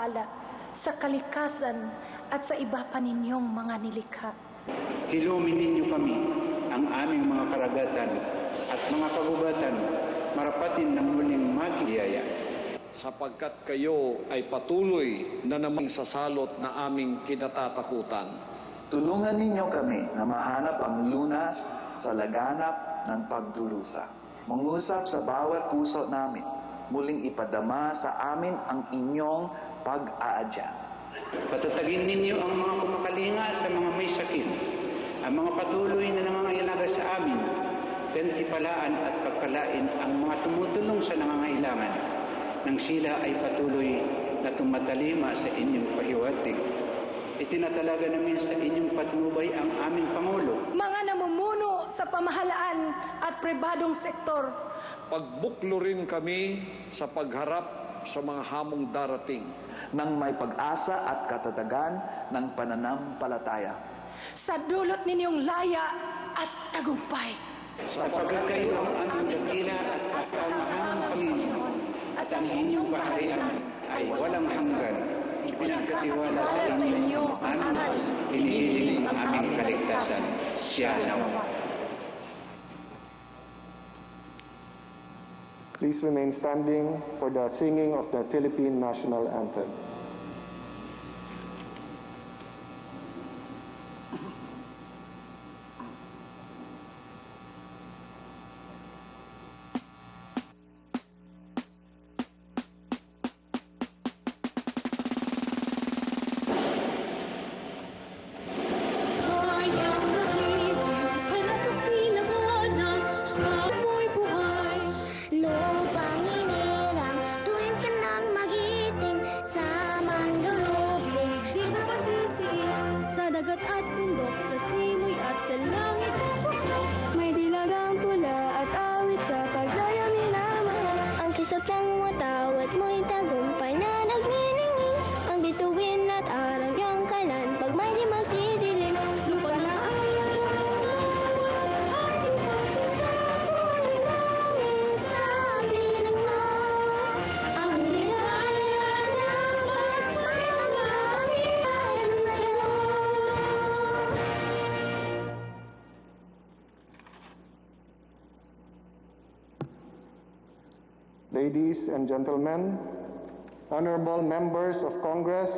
bahala sa kalikasan at sa iba pa ninyong mga nilikha. Hilumin ninyo kami, ang aming mga karagatan at mga kagubatan, marapatin ng muling magiyaya. Sapagkat kayo ay patuloy na namang sasalot na aming kinatatakutan. Tulungan ninyo kami na mahanap ang lunas sa laganap ng pagdurusa. Mangusap sa bawat puso namin, muling ipadama sa amin ang inyong pag-aadya. Patatagin ninyo ang mga kumakalinga sa mga may sakit, ang mga patuloy na nangangailangan sa amin, gantipalaan at pagpalain ang mga tumutulong sa nangangailangan, nang sila ay patuloy na tumatalima sa inyong pahiwatig. Itinatalaga namin sa inyong patnubay ang aming Pangulo, Mga namumuno sa pamahalaan at pribadong sektor, Pagbuklo rin kami sa pagharap sa mga hamong darating. Nang may pag-asa at katatagan ng pananampalataya. sa dulot ninyong laya at tagumpay. sapagkat kayo ang aming dakila at kaunahang Panginoon, at ang inyong kaharian ay walang hanggan. Ipinagkatiwala sa inyo ang hinihiling aming kaligtasan. Siya nawa. Please remain standing for the singing of the Philippine National Anthem. Lupang inirang tuwing ka nang magiting sa mandurugling. Di ka pasisig sa dagat at bundok, sa simoy at sa langit at bundok. May dilagang tula at awit sa pagdaya minamahal. Ang kisot ng watawat mo'y tagumpay na nagniningning. Ang bituin at araw niyang kalan pag may di magdidilim. Lupa na ayaw Sabi ng ang ligaya ng pagpapagamitan sa'yo. Ladies and gentlemen, honorable members of Congress,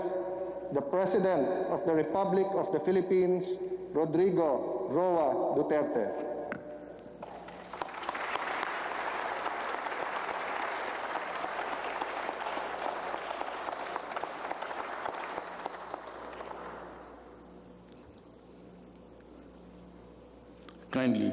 the President of the Republic of the Philippines, Rodrigo Roa Duterte. Kindly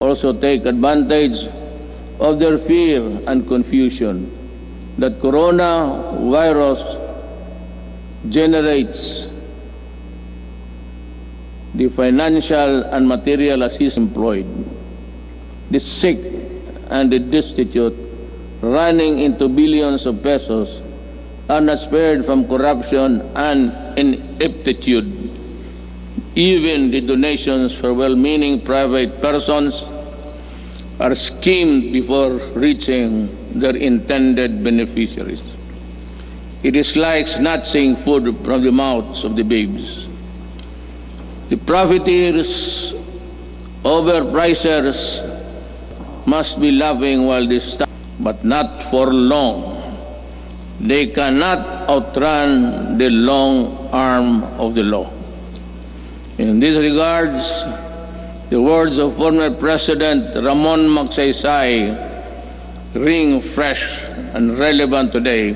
also take advantage of their fear and confusion that coronavirus generates the financial and material assistance employed, the sick and the destitute running into billions of pesos are not spared from corruption and ineptitude. Even the donations for well-meaning private persons are schemed before reaching their intended beneficiaries. It is like snatching food from the mouths of the babes. The profiteers, overpricers must be laughing while they stand, but not for long. They cannot outrun the long arm of the law. In these regards, the words of former President Ramon Magsaysay ring fresh and relevant today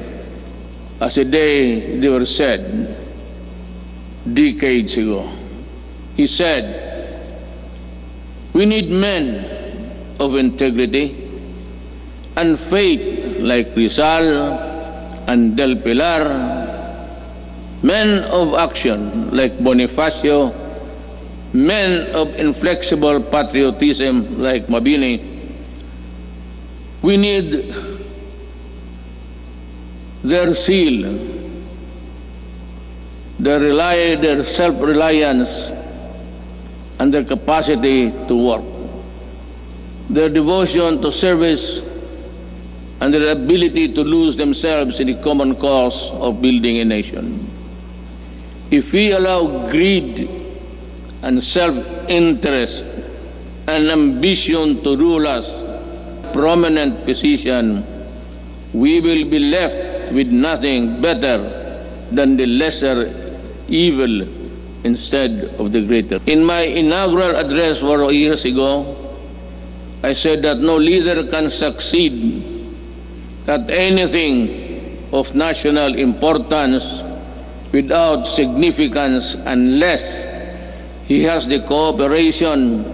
as the day they were said decades ago. He said, "We need men of integrity and faith like Rizal and Del Pilar, men of action like Bonifacio, men of inflexible patriotism like Mabini. We need their zeal, their self-reliance, and their capacity to work, their devotion to service, and their ability to lose themselves in the common cause of building a nation. If we allow greed and self-interest and ambition to rule us prominent position, we will be left with nothing better than the lesser evil instead of the greater." In my inaugural address 4 years ago, I said that no leader can succeed at anything of national importance without significance unless he has the cooperation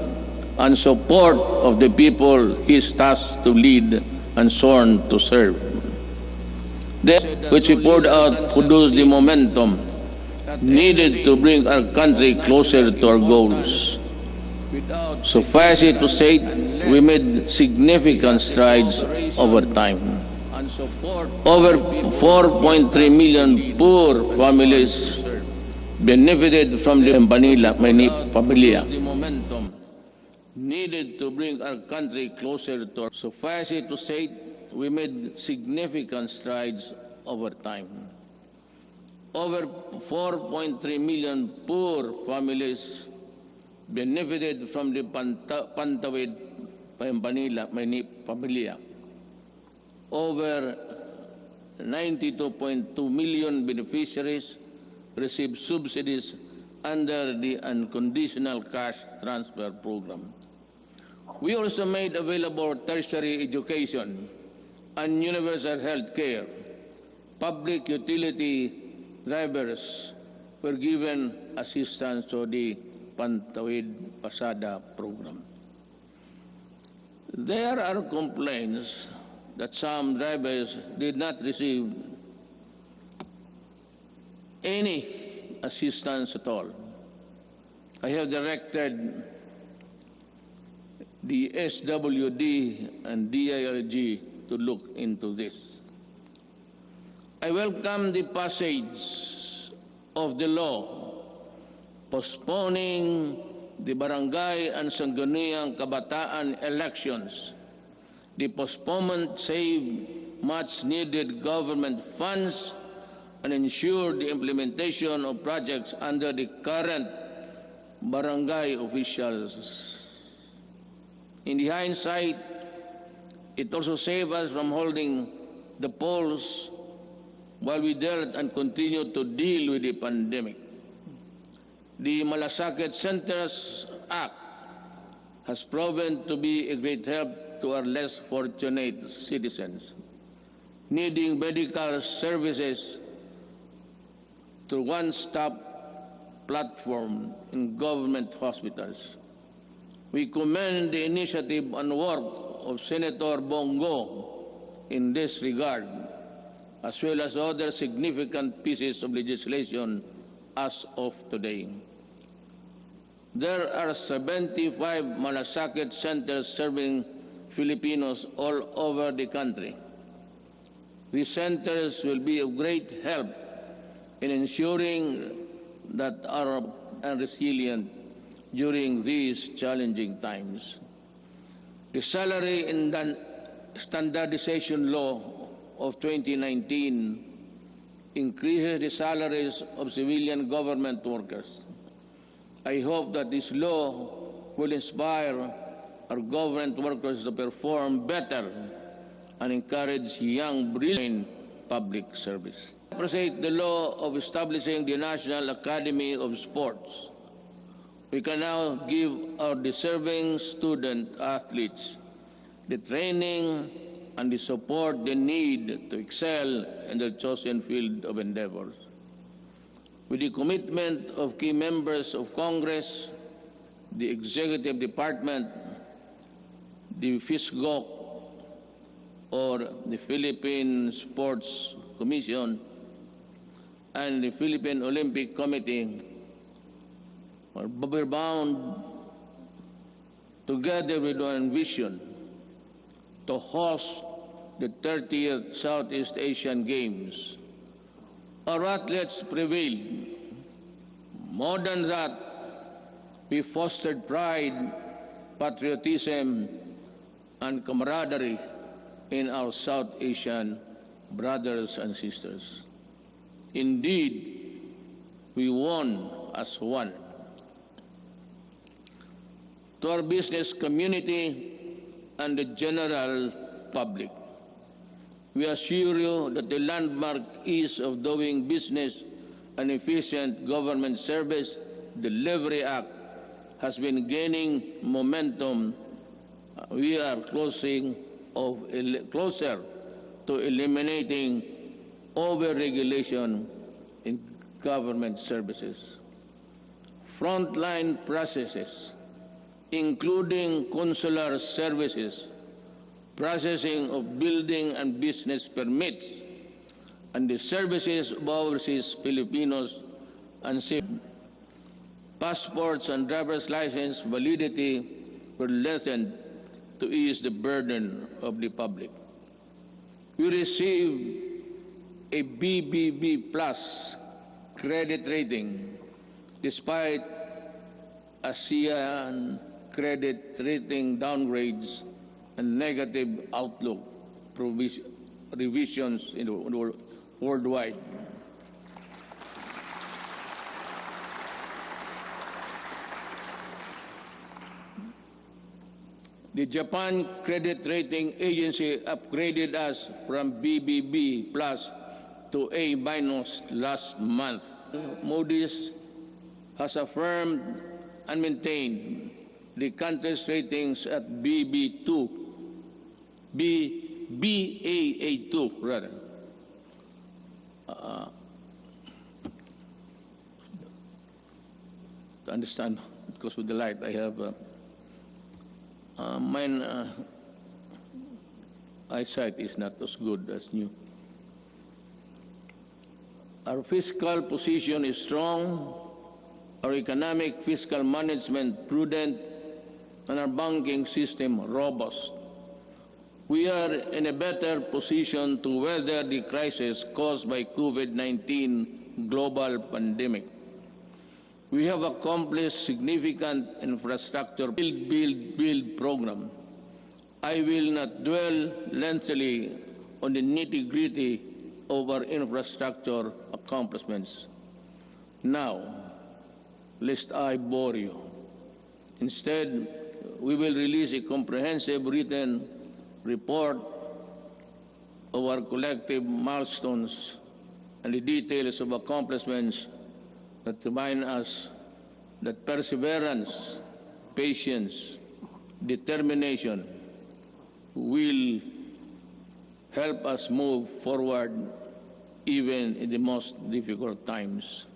and support of the people he is tasked to lead and sworn to serve. That which we poured out produced the momentum needed to bring our country closer to our goals. Suffice it to state, we made significant strides over time. Over 4.3 million poor families benefited from the Manila Pamilya. Needed to bring our country closer to our... Suffice it to state, we made significant strides over time. Over 4.3 million poor families benefited from the Pantawid Manila Pamilya. Over 92.2 million beneficiaries received subsidies under the unconditional cash transfer program. We also made available tertiary education and universal health care. Public utility drivers were given assistance to the Pantawid Pasada program. There are complaints that some drivers did not receive any assistance at all. I have directed the SWD and DILG to look into this. I welcome the passage of the law postponing the barangay and sangguniang kabataan elections. The postponement saved much needed government funds and ensured the implementation of projects under the current barangay officials. In the hindsight, it also saved us from holding the polls while we dealt and continued to deal with the pandemic. The Malasakit Centers Act has proven to be a great help to our less fortunate citizens needing medical services through one-stop platform in government hospitals. We commend the initiative and work of Senator Bongo in this regard, as well as other significant pieces of legislation as of today. There are 75 malasakit centers serving Filipinos all over the country. These centers will be of great help in ensuring that our are resilient during these challenging times. The Salary and Standardization Law of 2019 increases the salaries of civilian government workers. I hope that this law will inspire our government workers to perform better and encourage young, brilliant public service. I appreciate the law of establishing the National Academy of Sports. We can now give our deserving student athletes the training and the support they need to excel in their chosen field of endeavors. With the commitment of key members of Congress, the Executive Department, the FISGOC, or the Philippine Sports Commission, and the Philippine Olympic Committee, we're bound together with one vision to host the 30th Southeast Asian Games. Our athletes prevailed. More than that, we fostered pride, patriotism, and camaraderie in our South Asian brothers and sisters. Indeed, we won as one. To our business community and the general public, we assure you that the landmark ease of doing business and efficient government service Delivery Act has been gaining momentum. We are closer to eliminating over-regulation in government services. Frontline processes, including consular services, processing of building and business permits, and the services of overseas Filipinos and passports and driver's license validity were lessened to ease the burden of the public. We received a BBB plus credit rating despite ASEAN credit rating downgrades and negative outlook revisions in the worldwide. The Japan Credit Rating Agency upgraded us from BBB plus to A minus last month. Moody's has affirmed and maintained the country's ratings at Baa2 rather. To understand, because with the light I have mine eyesight is not as good as new. Our fiscal position is strong, our economic fiscal management prudent, and our banking system robust. We are in a better position to weather the crisis caused by COVID-19 global pandemic. We have accomplished significant infrastructure build program. I will not dwell lengthily on the nitty-gritty of our infrastructure accomplishments now, lest I bore you. Instead, we will release a comprehensive written report of our collective milestones and the details of accomplishments that remind us that perseverance, patience, determination will help us move forward even in the most difficult times.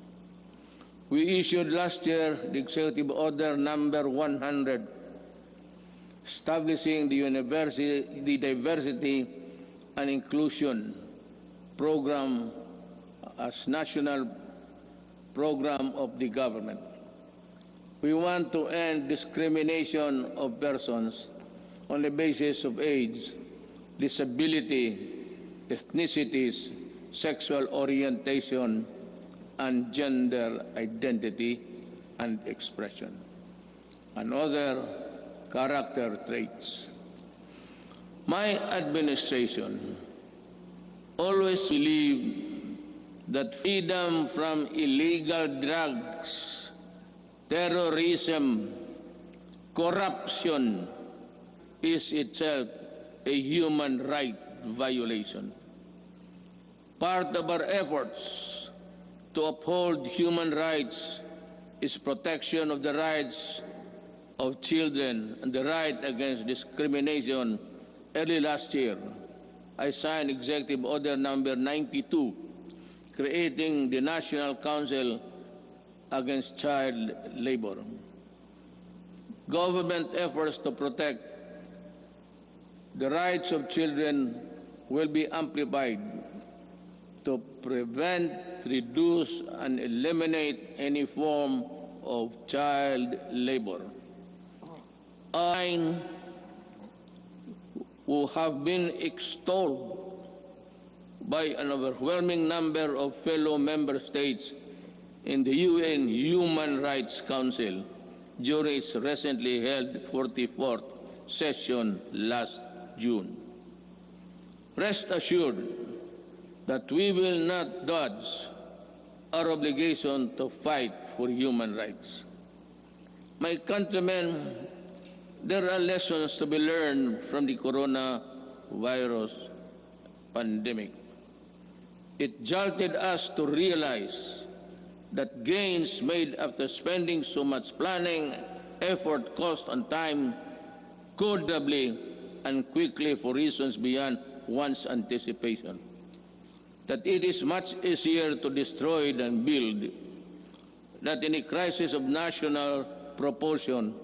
We issued last year the Executive Order number 100 establishing the Diversity and Inclusion Program as national program of the government. We want to end discrimination of persons on the basis of age, disability, ethnicities, sexual orientation, and gender identity and expression, and other character traits. My administration always believed that freedom from illegal drugs, terrorism, corruption is itself a human right violation. Part of our efforts to uphold human rights is protection of the rights of children and the right against discrimination. Early last year, I signed Executive Order number 92, creating the National Council Against Child Labor. Government efforts to protect the rights of children will be amplified to prevent, reduce, and eliminate any form of child labor. I, who have been extolled by an overwhelming number of fellow member states in the UN Human Rights Council during its recently held 44th session last June. Rest assured that we will not dodge our obligation to fight for human rights. My countrymen, there are lessons to be learned from the coronavirus pandemic. It jolted us to realize that gains made after spending so much planning, effort, cost, and time could doubly and quickly for reasons beyond one's anticipation. That it is much easier to destroy than build, that in a crisis of national proportion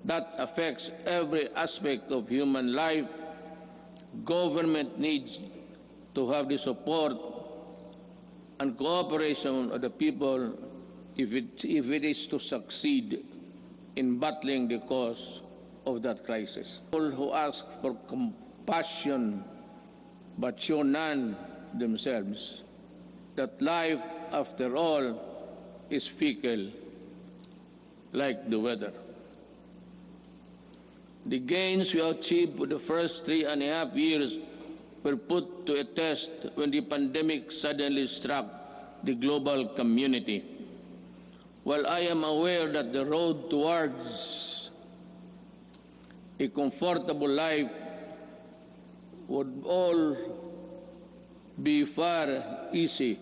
that affects every aspect of human life, government needs to have the support and cooperation of the people if it is to succeed in battling the cause of that crisis. People who ask for compassion but show none themselves, that life, after all, is fickle like the weather. The gains we achieved for the first 3.5 years were put to a test when the pandemic suddenly struck the global community. While I am aware that the road towards a comfortable life would all be far easy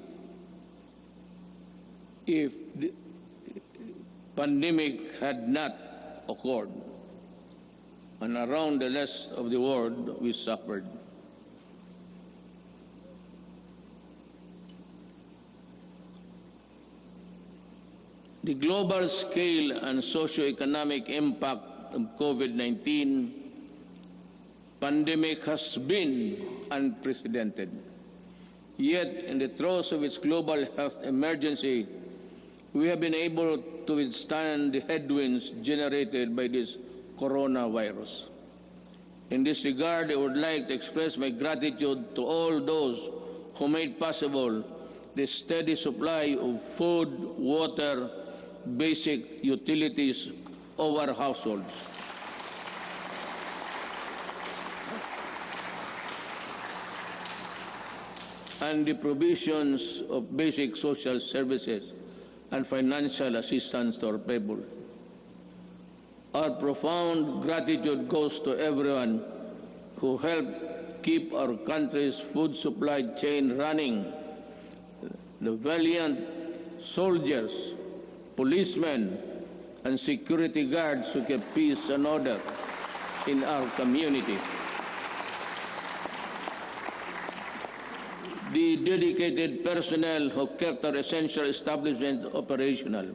if the pandemic had not occurred, and around the rest of the world we suffered. The global scale and socio-economic impact of COVID-19 pandemic has been unprecedented. Yet, in the throes of its global health emergency, we have been able to withstand the headwinds generated by this coronavirus. In this regard, I would like to express my gratitude to all those who made possible the steady supply of food, water, basic utilities of our households. And the provisions of basic social services and financial assistance to our people. Our profound gratitude goes to everyone who helped keep our country's food supply chain running. The valiant soldiers, policemen, and security guards who kept peace and order in our community. The dedicated personnel who kept our essential establishments operational.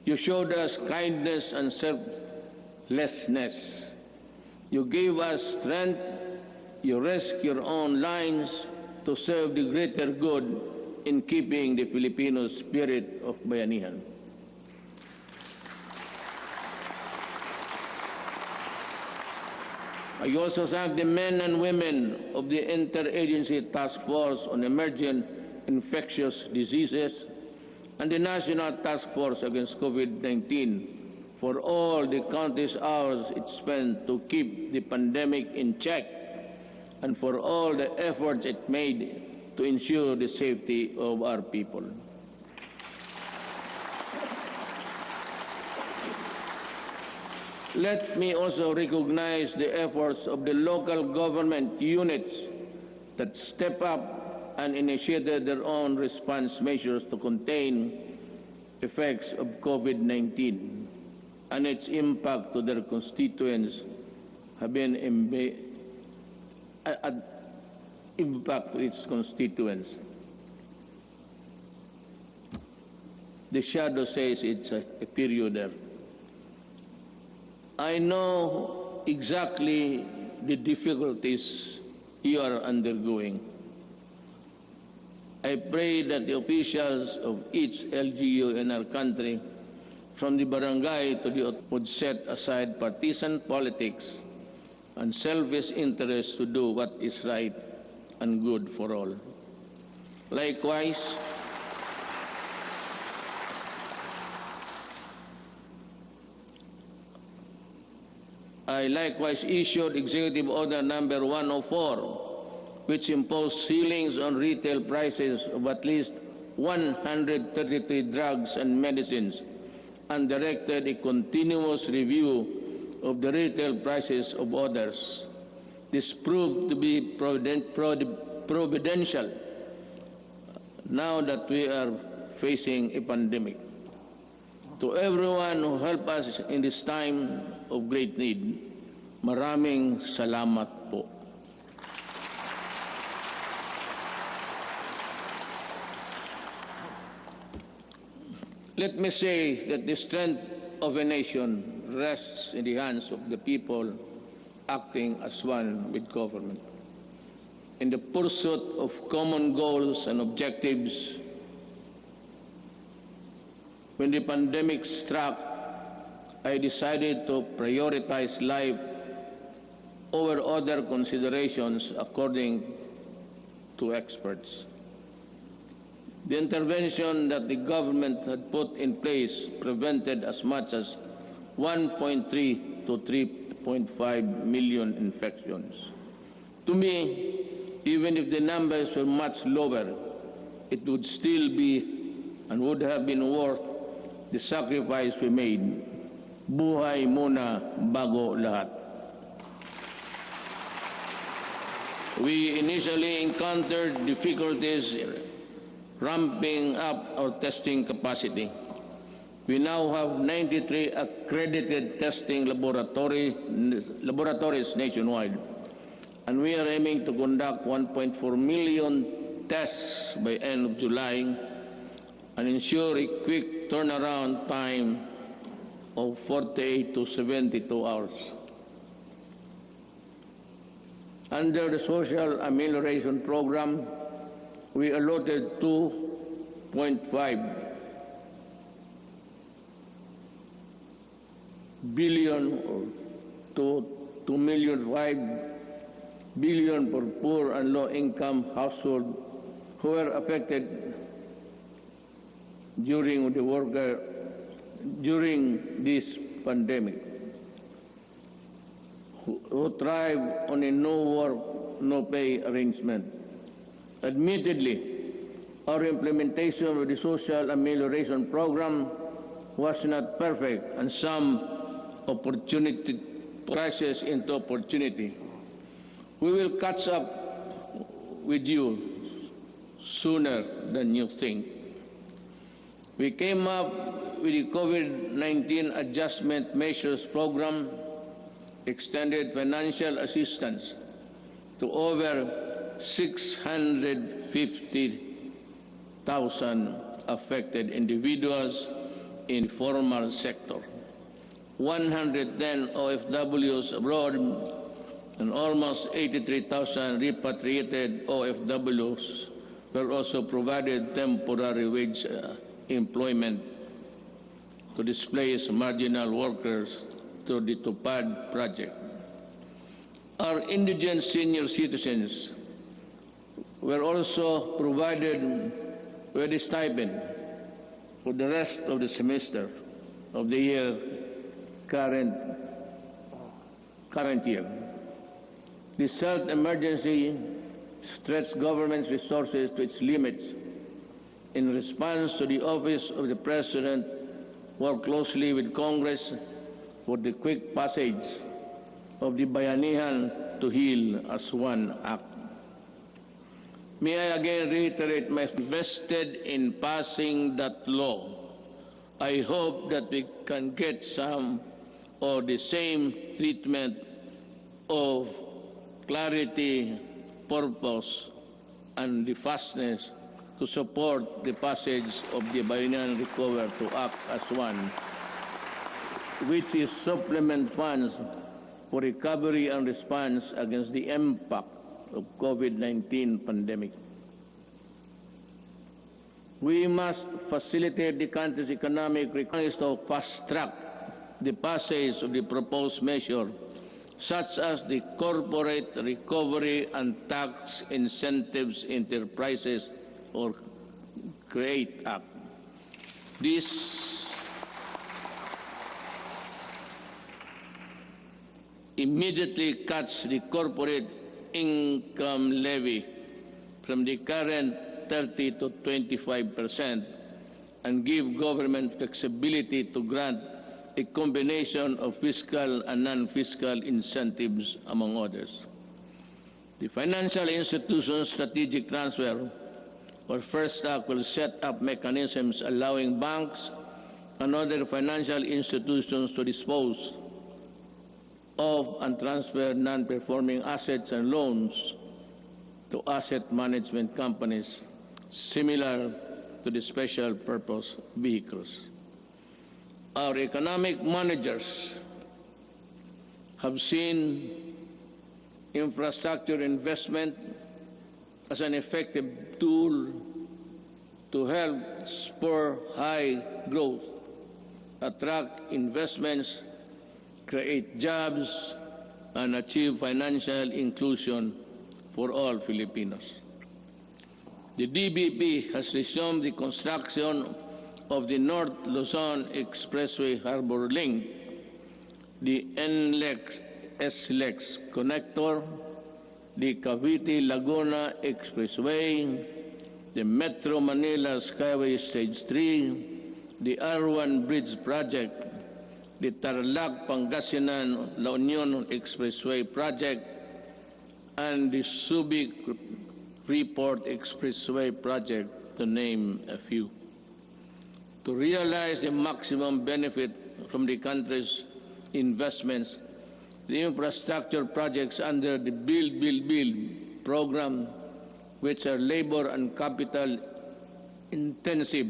You showed us kindness and selflessness. You gave us strength. You risked your own lives to serve the greater good in keeping the Filipino spirit of bayanihan. I also thank the men and women of the Interagency Task Force on Emerging Infectious Diseases and the National Task Force Against COVID-19 for all the countless hours it spent to keep the pandemic in check and for all the efforts it made to ensure the safety of our people. Let me also recognize the efforts of the local government units that step up and initiated their own response measures to contain effects of COVID-19 and its impact to their constituents have been impact to its constituents. The shadow says it's a period there. I know exactly the difficulties you are undergoing. I pray that the officials of each LGU in our country, from the barangay to the would set aside partisan politics and selfish interests to do what is right and good for all. Likewise, I likewise issued Executive Order Number 104, which imposed ceilings on retail prices of at least 133 drugs and medicines and directed a continuous review of the retail prices of others. This proved to be providential now that we are facing a pandemic. To everyone who helped us in this time of great need, maraming salamat po. Let me say that the strength of a nation rests in the hands of the people acting as one with government. In the pursuit of common goals and objectives, when the pandemic struck, I decided to prioritize life over other considerations according to experts. The intervention that the government had put in place prevented as much as 1.3 to 3.5 million infections. To me, even if the numbers were much lower, it would still be and would have been worth the sacrifice we made. Buhay muna bago lahat. We initially encountered difficulties ramping up our testing capacity. We now have 93 accredited testing laboratories nationwide, and we are aiming to conduct 1.4 million tests by end of July and ensure a quick turnaround time of 48 to 72 hours. Under the Social Amelioration Program, we allotted 2.5 billion to 2.5 billion for poor and low-income households who were affected during this pandemic, who thrive on a no work, no pay arrangement. Admittedly, our implementation of the Social Amelioration Program was not perfect, and some opportunity crisis into opportunity. We will catch up with you sooner than you think. We came up with the COVID-19 Adjustment Measures Program, extended financial assistance to over 650,000 affected individuals in the formal sector, 110 OFWs abroad, and almost 83,000 repatriated OFWs were also provided temporary wage employment to displace marginal workers through the TUPAD project. Our indigent senior citizens were also provided with a stipend for the rest of the semester of the year current year. This health emergency stretched government's resources to its limits. In response to the Office of the President worked closely with Congress for the quick passage of the Bayanihan to Heal as One Act. May I again reiterate my invested in passing that law. I hope that we can get some or the same treatment of clarity, purpose, and the fastness to support the passage of the Bayanihan Recover to Act as One, which is supplement funds for recovery and response against the impact of COVID-19 pandemic. We must facilitate the country's economic recovery to fast-track the passage of the proposed measure, such as the Corporate Recovery and Tax Incentives Enterprises or CREATE Act. This immediately cuts the corporate income levy from the current 30 to 25% and give government flexibility to grant a combination of fiscal and non-fiscal incentives, among others. The Financial Institutions Strategic Transfer, or First Act, will set up mechanisms allowing banks and other financial institutions to dispose of and transfer non-performing assets and loans to asset management companies similar to the special purpose vehicles. Our economic managers have seen infrastructure investment as an effective tool to help spur high growth, attract investments, create jobs, and achieve financial inclusion for all Filipinos. The DBP has resumed the construction of the North Luzon Expressway Harbor Link, the NLEX-SLEX connector, the Cavite-Laguna Expressway, the Metro Manila Skyway Stage 3, the R1 Bridge Project, the Tarlac-Pangasinan-La Union Expressway Project, and the Subic Freeport Expressway Project, to name a few. To realize the maximum benefit from the country's investments, the infrastructure projects under the Build, Build, Build program, which are labor and capital intensive,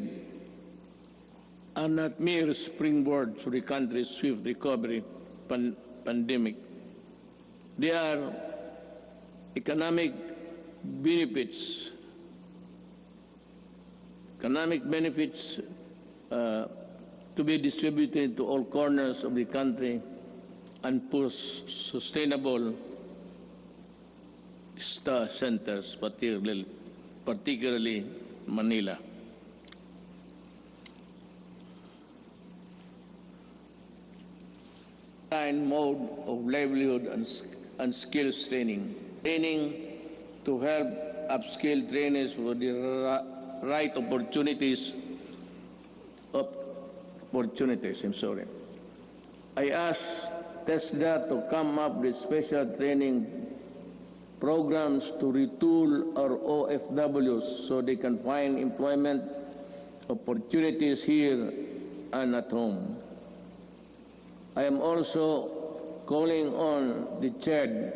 are not mere springboard for the country's swift recovery pandemic. They are economic benefits to be distributed to all corners of the country and push sustainable star centers, particularly Manila. Mode of livelihood and skills training to help upskill trainees for the right opportunities. I asked TESDA to come up with special training programs to retool our OFWs so they can find employment opportunities here and at home. I am also calling on the CHED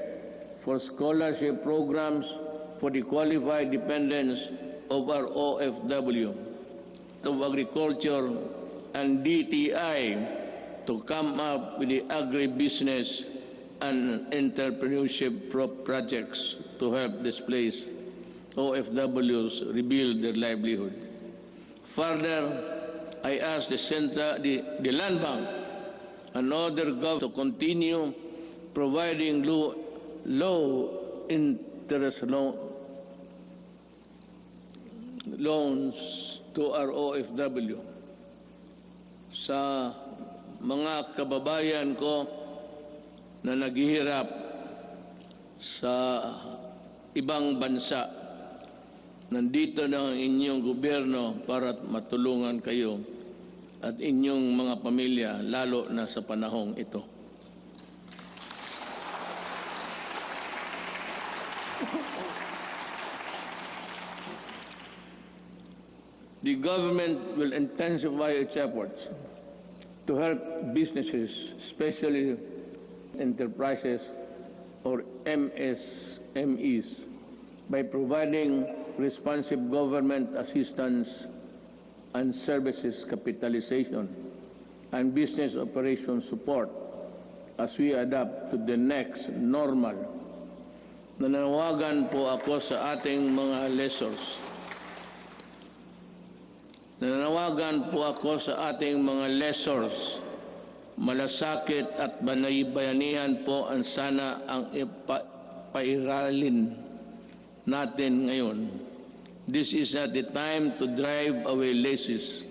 for scholarship programs for the qualified dependents of our OFW, of Agriculture and DTI to come up with the agribusiness and entrepreneurship projects to help displaced OFWs rebuild their livelihood. Further, I ask the Land Bank and other governments to continue providing low interest loans to our OFW. Sa mga kababayan ko na naghihirap sa ibang bansa, nandito na ang inyong gobyerno para matulungan kayo at inyong mga pamilya, lalo na sa panahong ito. The government will intensify its efforts to help businesses, especially enterprises or MSMEs, by providing responsive government assistance and services capitalization and business operation support as we adapt to the next normal. Nananawagan po ako sa ating mga lessors. Nananawagan po ako sa ating mga lessors. Malasakit at bayanihan po ang sana ang ipairalin natin ngayon. This is not the time to drive away laces.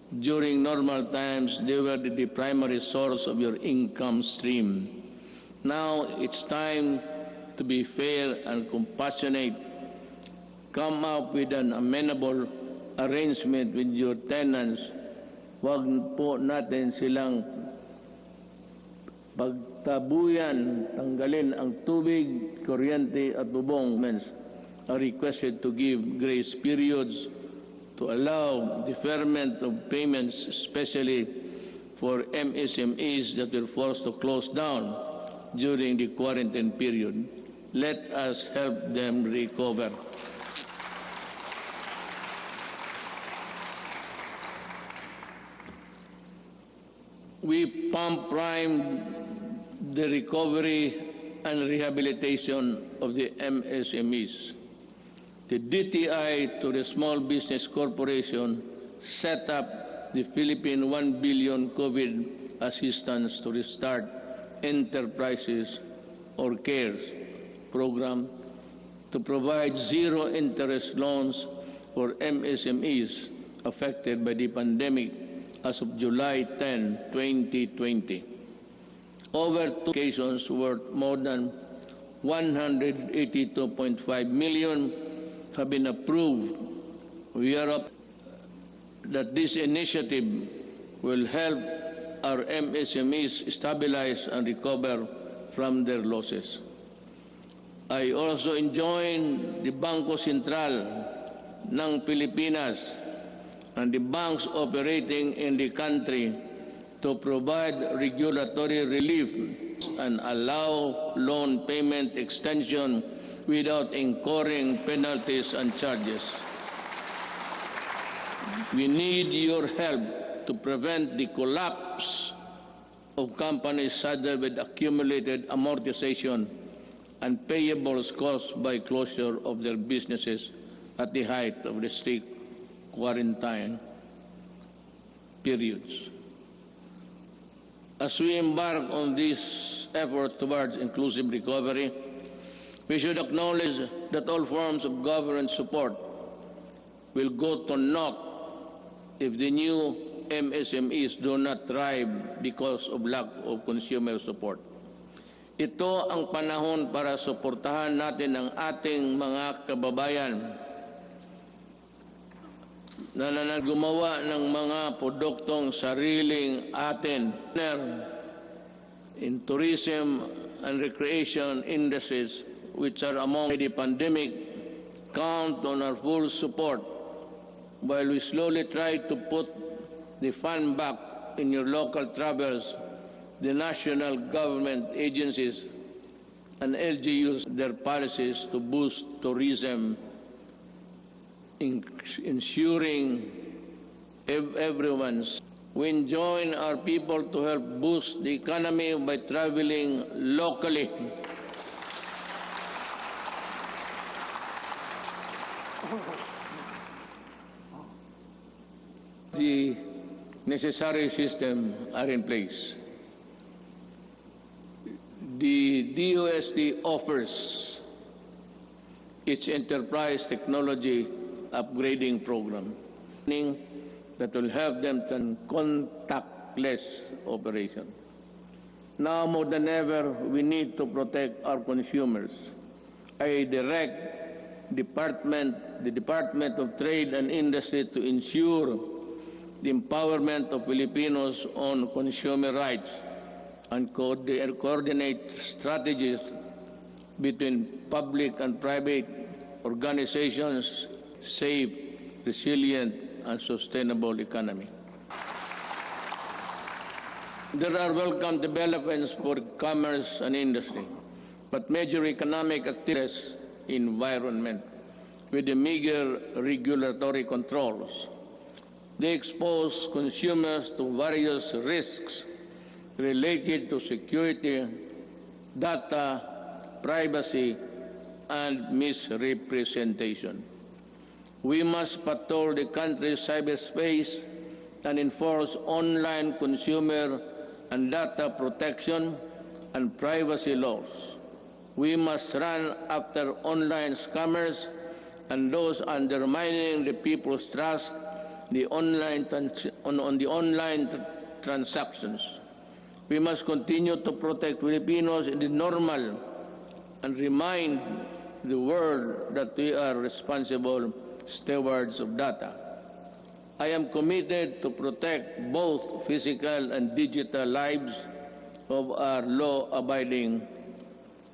During normal times, they were the primary source of your income stream. Now, it's time to be fair and compassionate. Come up with an amenable arrangement with your tenants. Huwag po natin silang pagtabuyan, tanggalin ang tubig, kuryente at bubong. Are requested to give grace periods to allow deferment of payments, especially for MSMEs that were forced to close down during the quarantine period. Let us help them recover. We pump prime the recovery and rehabilitation of the MSMEs. The DTI to the Small Business Corporation set up the Philippine 1 billion COVID assistance to restart enterprises or CARES program to provide zero-interest loans for MSMEs affected by the pandemic as of July 10, 2020. Over 2 occasions worth more than 182.5 million have been approved. We are up that this initiative will help our MSMEs stabilize and recover from their losses. I also enjoin the Bangko Sentral ng Pilipinas and the banks operating in the country to provide regulatory relief and allow loan payment extension without incurring penalties and charges. We need your help to prevent the collapse of companies saddled with accumulated amortization and payables caused by closure of their businesses at the height of the strict quarantine periods. As we embark on this effort towards inclusive recovery, we should acknowledge that all forms of government support will go to naught if the new MSMEs do not thrive because of lack of consumer support. Ito ang panahon para suportahan natin ang ating mga kababayan na gumawa ng mga produktong sariling atin in tourism and recreation industries, which are among the pandemic. Count on our full support while we slowly try to put the fun back in your local travels. The national government agencies and LGUs their policies to boost tourism, ensuring everyone's We enjoin our people to help boost the economy by traveling locally. The necessary systems are in place. The DOST offers its enterprise technology upgrading program that will help them to contactless operation. Now more than ever, we need to protect our consumers. I direct the Department of Trade and Industry to ensure the empowerment of Filipinos on consumer rights and coordinate strategies between public and private organizations, safe, resilient, and sustainable economy. There are welcome developments for commerce and industry, but major economic activities environment with the meager regulatory controls. They expose consumers to various risks related to security, data, privacy, and misrepresentation. We must patrol the country's cyberspace and enforce online consumer and data protection and privacy laws. We must run after online scammers and those undermining the people's trust on the online transactions. We must continue to protect Filipinos in the normal and remind the world that we are responsible stewards of data. I am committed to protect both physical and digital lives of our law-abiding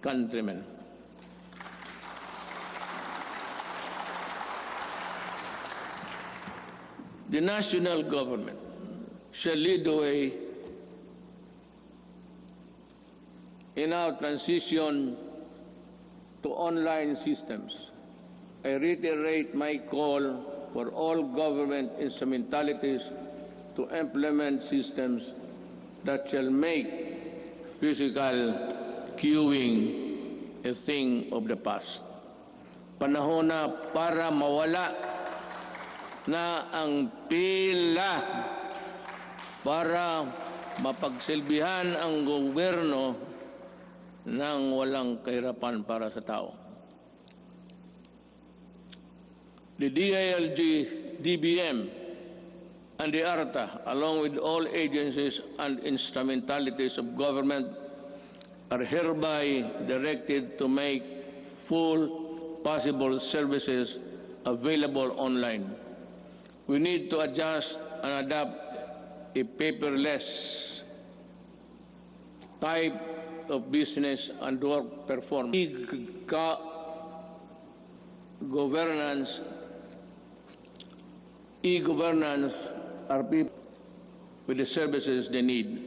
countrymen. The national government shall lead the way in our transition to online systems. I reiterate my call for all government instrumentalities to implement systems that shall make physical queuing a thing of the past. Panahon na para mawala na ang pila, para mapagsilbihan ang gobyerno ng walang kahirapan para sa tao. The DILG, DBM, and the ARTA, along with all agencies and instrumentalities of government, are hereby directed to make full possible services available online. We need to adjust and adapt a paperless type of business and work performance. E-governance are people with the services they need.